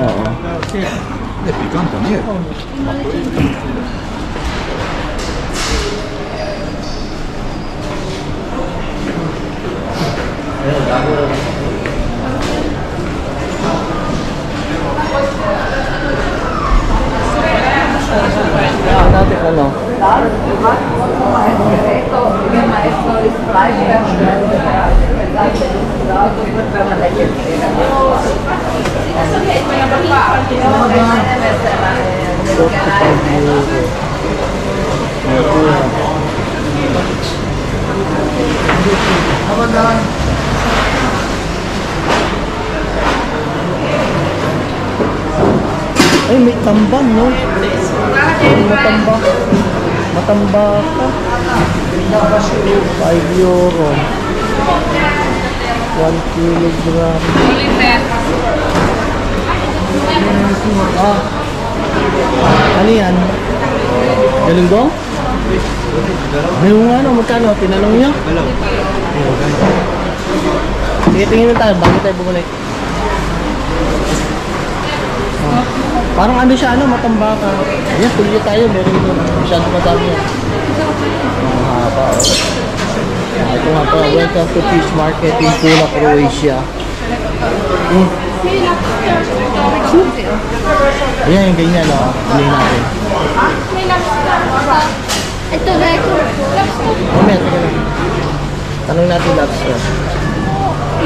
Oo. È piccante, niente. Natin ano? Ay, may tambang, no? Matambak. Matambak ka. 5 euro. 1 kilogram. Ah. Ano yan? Galunggong? Ayun nga, no? Magkano? Tinanong niya? Sige, tingin na tayo bago tayo bumalik. Parang ano siya, ano, matambaka. Ayan, tulyo tayo, meron doon. Masyado madami yan. Mahaba, oh. Ito nga pa, welcome to Fish Market in Pula, Croatia. Ayan, yung ganyan, oh. Alin natin. May lobster. Ito, lobster. Mamaya, ito lang. Tanong natin lobster.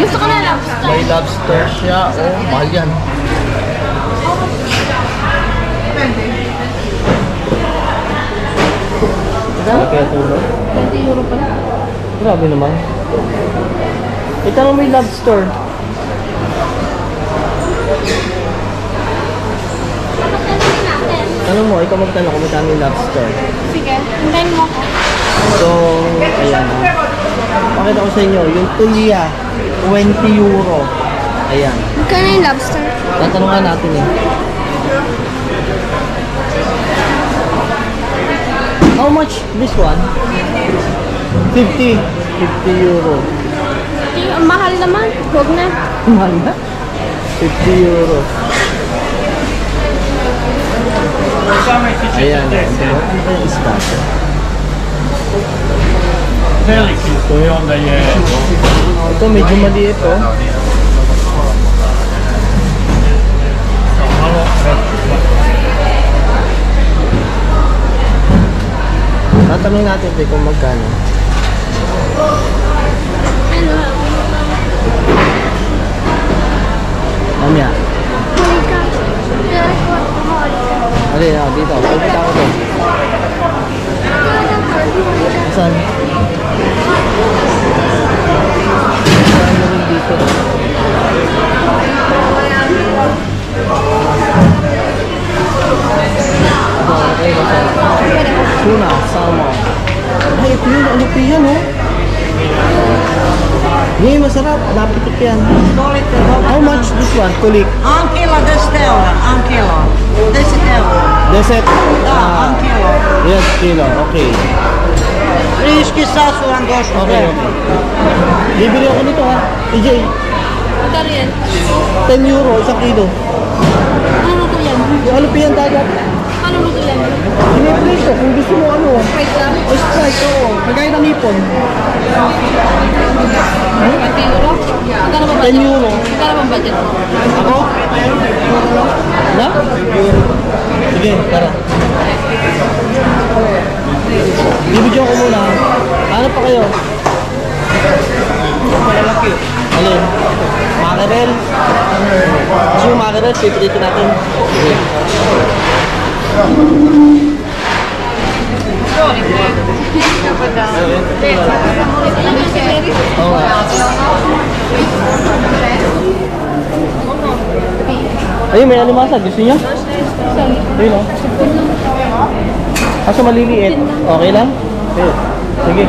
Gusto ko na lobster. May lobster siya, oh, mahal yan. Kaya tulo? 20 euro pala. Grabe naman. Ito naman may lobster. Tanong mo, ikaw magtanong kung magkano yung lobster. Sige, hintayin mo ako. So, ayan. Pakita ko sa inyo, yung tulya, 20 euro. Ayan. Magkano yung lobster? Tatanungan natin eh. How much this one? 50. 50 euro. Ang mahal naman. Huwag na. Mahal na? 50 euro. Ayan. Ano kaya isda? Ito medyo maliit oh. Tatanungin natin kung magkano. Mamaya. Ali, dito. Pagkita ko doon. Saan? Saan mo rin dito? Okay, masarap. Tuna, salmon. Ay, ito yun. Ano po yan, oh? Hey, masarap. Napitik yan. How much this one? Kulik? 1 kilo 10 euro. 1 kilo. 10 euro. Deset? Da, 1 kilo. Yes, kilo. Okay. Friški sasuran došao. Okay, okay. Bibili ako nito, ha? TJ, Magkano yan? 10 euro, isang kilo. Ano luto yan? Yung ano pa yan dagat? Ano luto yan? Piniprito, kung gusto mo ano. Price lang? O strike, oo. Magkaya ng ipon. 20 euro? Magkano ba 10 budget? euro. Magkano ba budget mo? Ako? Na? Sige, tara. Bibidyo ko muna. Ano pa kayo? Malalaki. Alin? Mackerel? Kasi yung mackerel, piprito natin. Sige. Oo nga. Ayun, may alimasa. Gusto niya? Ayun o. Kaso maliliit. Okay lang? Ayun. Sige.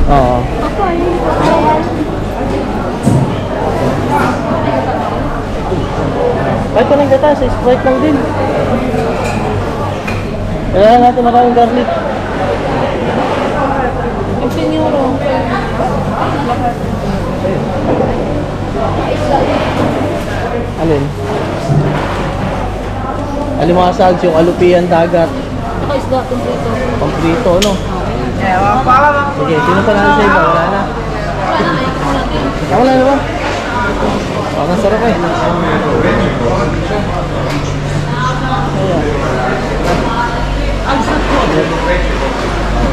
Oo. Kahit pa ng gata, sa Sprite lang din. Kailangan natin maraming garlic. 15 euro. alimasag, yung alupian dagat. Ako isda, kumplito. Pamprito, ano? Sige, sino pa natin sa iba? Wala na. Wala na ba? Ang sarap eh.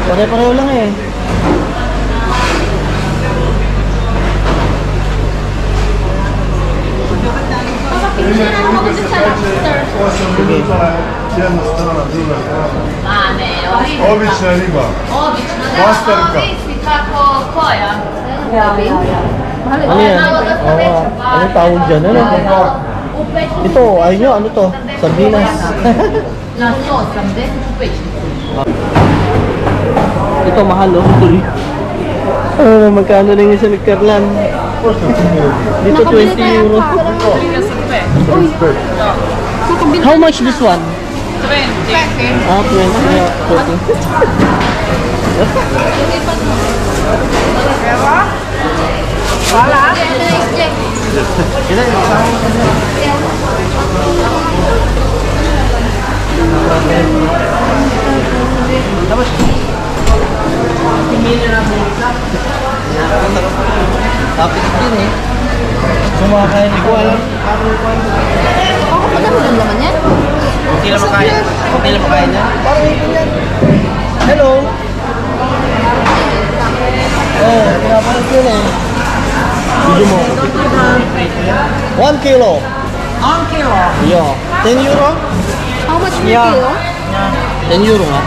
Pare-pareho lang eh. Picture na ako dun sa lobster. Jedna strana, druga strana. Ma ne, Obična riba. obično. Pasterka. Kako, koja? Mahal Ano yan? Oo. Anong tawag dyan? Ano? Ito, ayun nyo, ano to? Sardinas. Na 180 pečnicu. Ito, mahal oh. Magkano lang yung sa Nagkarlan? Dito 20 euro. How much this one? 20. Ah, 20. Yeah, 20. Tapos, tapos din eh. Kumakain, hindi ko alam. Ano lang naman yan? Hindi na makain. Hindi na makain yan. Parang ipin yan. Hello. Pinapalit yun eh. Video mo. 1 kilo. 1 kilo. Yeah. 10 euro? How much per Yeah. kilo? 10 euro nga.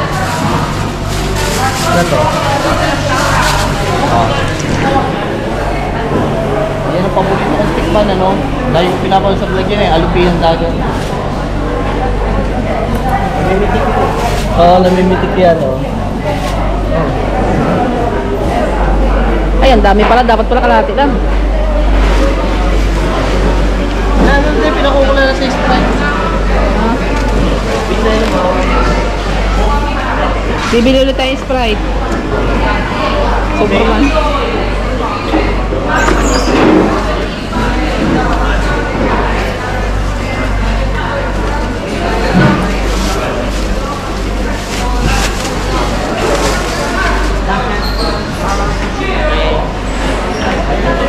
Ano to? Yan ang paborito kong tikman, ano? Dahil yung pinapalo sa vlog yan eh, alupihan dagat. Namimitik ito. Oo, namimitik yan, oh. Ay, ang dami pala. Dapat pala kalahati lang. Ano din, pinakukula na sa Sprite. Pinay mo. Bibili ulit tayo Sprite. Sobrang.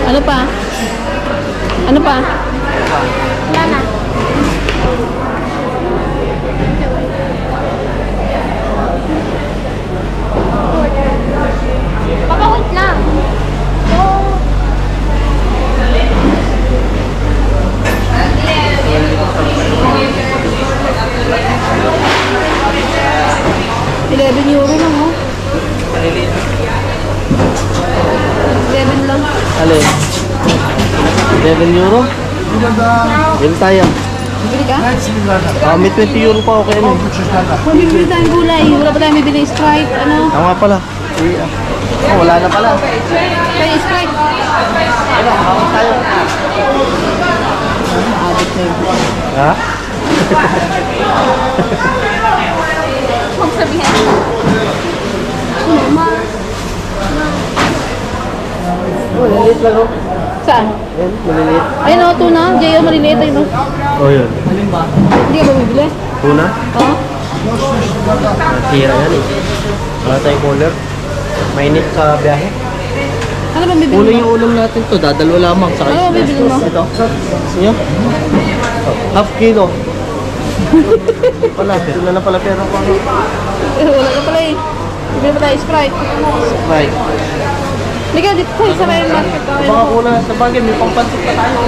Ano pa? Ano pa? Wala na. Pagkawit lang. €11 lang, oh. 11 lang. Alin? 11 euro? Bili tayo. Bibili ka? May 20 euro pa ako kayo. Bibili tayong gulay. Wala pa tayong bibili Sprite. Ano? Tama pala. Oh, wala na pala. Tayo Sprite. Ano, hawak tayo. Abot na yun. Ha? Huwag sabihin. Ano, ma? Oh, maliliit lang oh. Saan? Ayun, maliliit. Ayun o, tuna. Jayo, maliliit ayun o. Oh, yun. Alin ba? Hindi ka ba bibili? Tuna? Oo. Tira yan eh. Wala tayong cooler. Mainit sa biyahe. Ano ba bibili Kulang mo? yung ulam natin to, dadalwa lamang. Saka Ano ba bibili mo? ito. Yan. Half kilo. Pala, pero na pala pero ko. Wala na pala eh. Bibili pa tayo Sprite. Right. Hindi ka dito sa Ryan Market. Baka kulang sa bagay, may pangpansit pa tayo.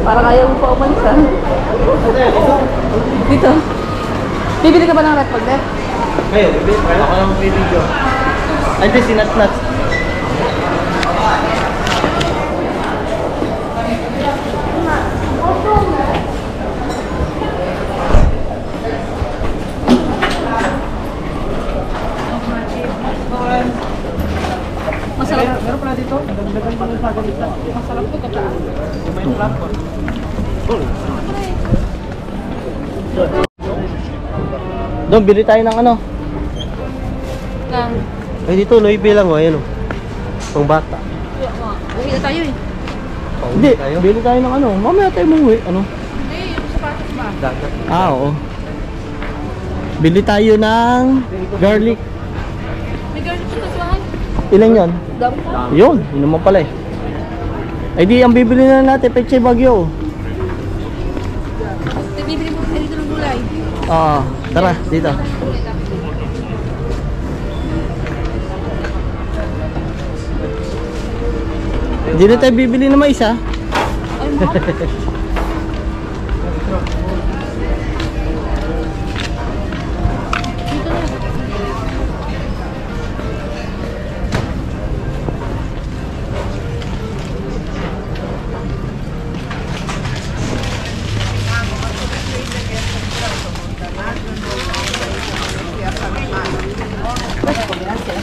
Parang ayaw mo pa umalis ah. Dito. Bibili ka ba ng red magnet? Ngayon, ako lang video. Ay, di, sinat-nat. Masarap. Meron pala dito. Dagdagan pa ng pagalita. Masarap to kata. May platform. Doon, bili tayo ng ano? Lang. Ay, dito, Louis V lang, oh. Ayan, oh. Pang bata. Kaya nga. Uwi na tayo eh. Hindi, bili tayo ng ano. Mamaya tayo umuwi. Ano? Hindi, yung sapatos ba? Ah, oo. Bili tayo ng garlic. May garlic siya kasuhan. Ilan yon? Dami pa. Yun, yun naman pala eh. Ay di, ang bibili na natin, Pechay Bagyo. Bibili mo sa dito ng gulay. Tara, dito. Hindi na tayo bibili na mais ha. Ay, mahal.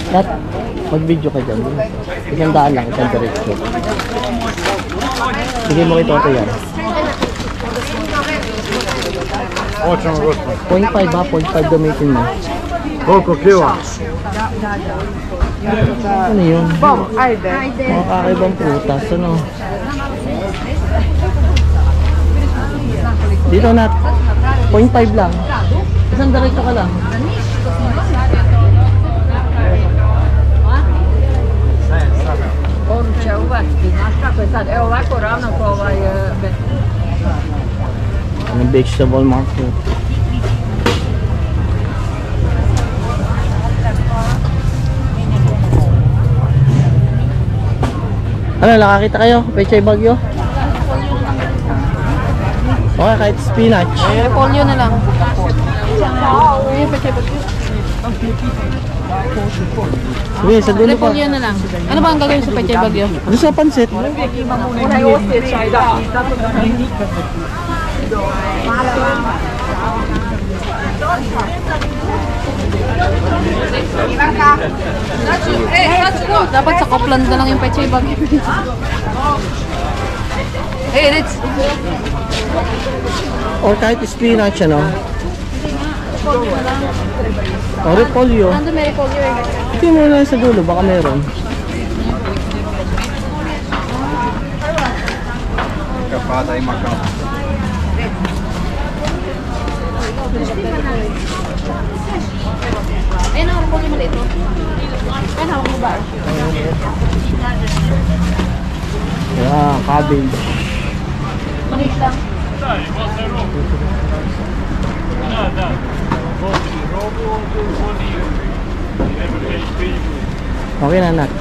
Nat, mag-video ka dyan. Isang daan lang, isang diretsyo. Sige mo ito ito yan. Очень вкусно. 0.5 ha, 0.5 gamitin mo. Сколько кило? Ano yun? Mga kakaibang prutas, ano? Dito Nat, 0.5 lang. Isang diretsyo ka lang. Ang vegetable market. Ano, nakakita kayo? Pechay Bagyo? Okay, kahit spinach. Repolyo na lang. Ay, pechay bagyo. Sige, sa dulo pa. Repolyo na lang. Ano ba ang gagawin sa pechay bagyo? Ano sa pansit? Dapat sa Copland na lang yung pechay bagyo. Hey, Ritz! Or kahit spinach, ano? O repolyo. Nandun may repolyo eh. Tingnan mo lang sa dulo, baka meron. Capada e macão. Ayun ang repolyo maliit. Ayun, hawak mo ba? Yeah, cabbage. Maliit lang. Okay na, Nat.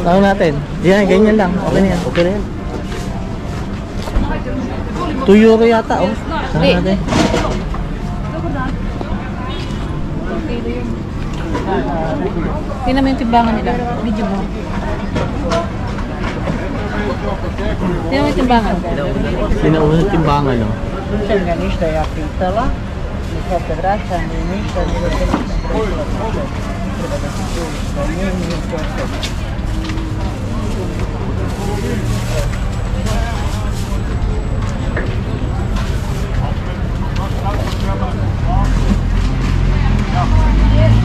Tawag natin. Yan, ganyan lang. Okay na yan. Okay na yan. 2 euro yata, oh. Saan Hindi. natin? Tingnan mo yung timbangan nila. Video mo. Tingnan mo yung timbangan. Sinauna timbangan, no?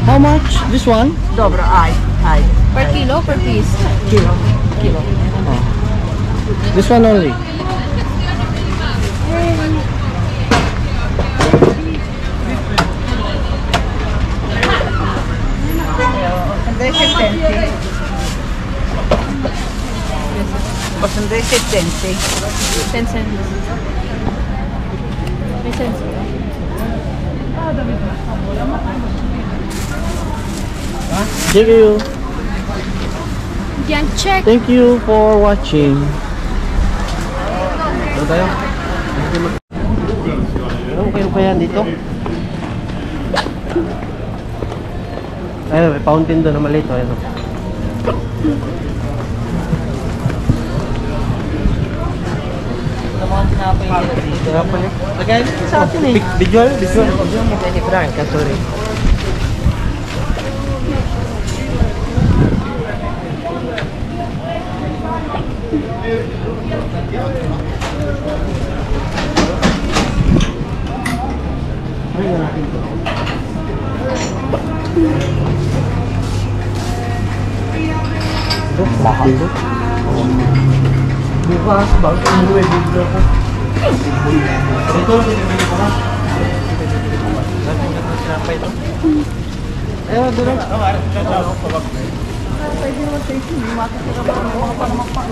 How much? This one? Dobro, aj. Per kilo, per piece? Kilo. Oh. This one only. Possono essere 70. 10 cents. May cents. Thank you. Yan, check. Thank you for watching. Ano tayo? Ano kayo pa yan dito? Ayun, may fountain doon na maliit. Ayun. Again, sa atin eh. Visual? Hindi Franca, sorry. ito. Lahat ito. Bukas, bago umuwi, bigla ko. Ito, pinibili ko na. Eh, doon na. Pwede naman sa ito. Hindi makikita ba ng mga panamakpak.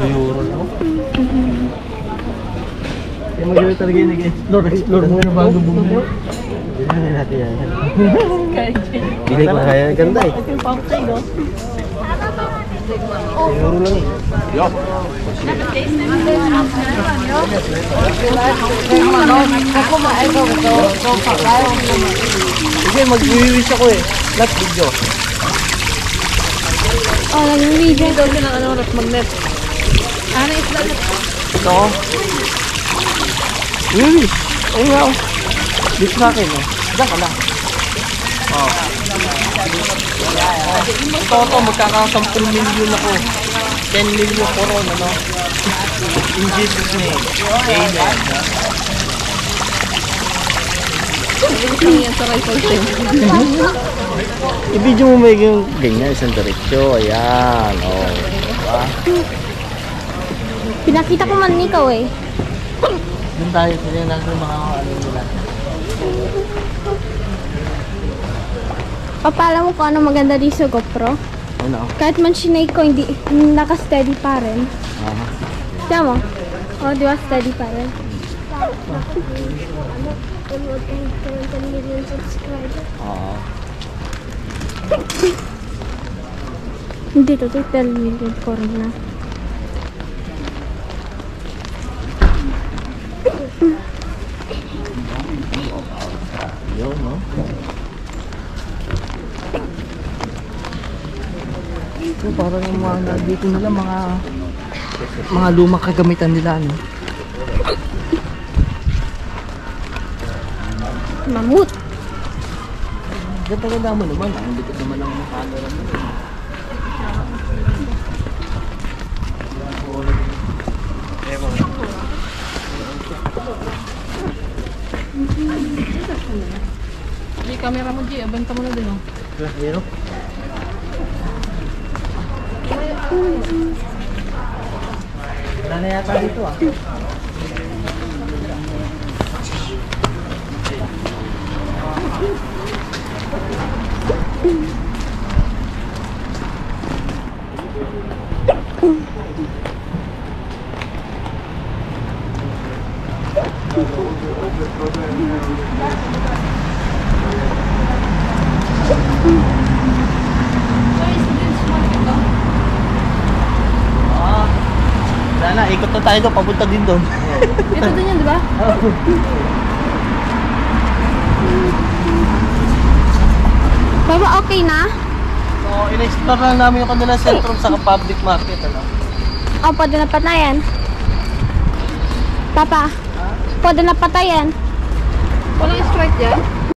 Euro na ako. Yung mag-iwi talaga yung nag-explore muna bago bumili. Bilangin natin yan. Bili ko na kaya ganda eh. Ito yung pampay, no? Euro lang eh. Sige, mag-wish ako eh. Last video. Oh, nag-video. Daw siya ng ano, rat magnet. Ano isla na? Ito. Wish. Ayun nga oh. Dito sa akin eh. Diyan ka lang. Oh. Ito, magkaka-10 million ako. 10 million koron, ano? In Jesus' name. Amen. Isang yan sa rifle team. I-video mo may ganyan, isang diretsyo. Ayan. Oh. Diba? Pinakita ko man ikaw eh. Doon tayo. Tignan natin yung mga ano nila. Papala mo kung ano maganda dito sa GoPro. Ano? Kahit man sinay ko, hindi naka-steady pa rin. Aha. Tiyan mo? Oh, di ba steady pa rin? Oo. Hindi to, 10 million ko rin na. Yun, no? Ito parang yung mga dito nila mga lumang kagamitan nila, no? Mamut! Ganda mo naman, ang likod naman ang camera mo. Di camera mo, G. Abenta mo na din, oh. Meron? Wala na yata dito ah. Sana, ikot na tayo doon, papunta din doon. Ito din yan, di ba? Baba, okay na? So, in-explore lang namin yung kanilang sentrum sa public market, ano? Oh, pwede na patayan. Papa, pwede na patayan. Walang strike yan.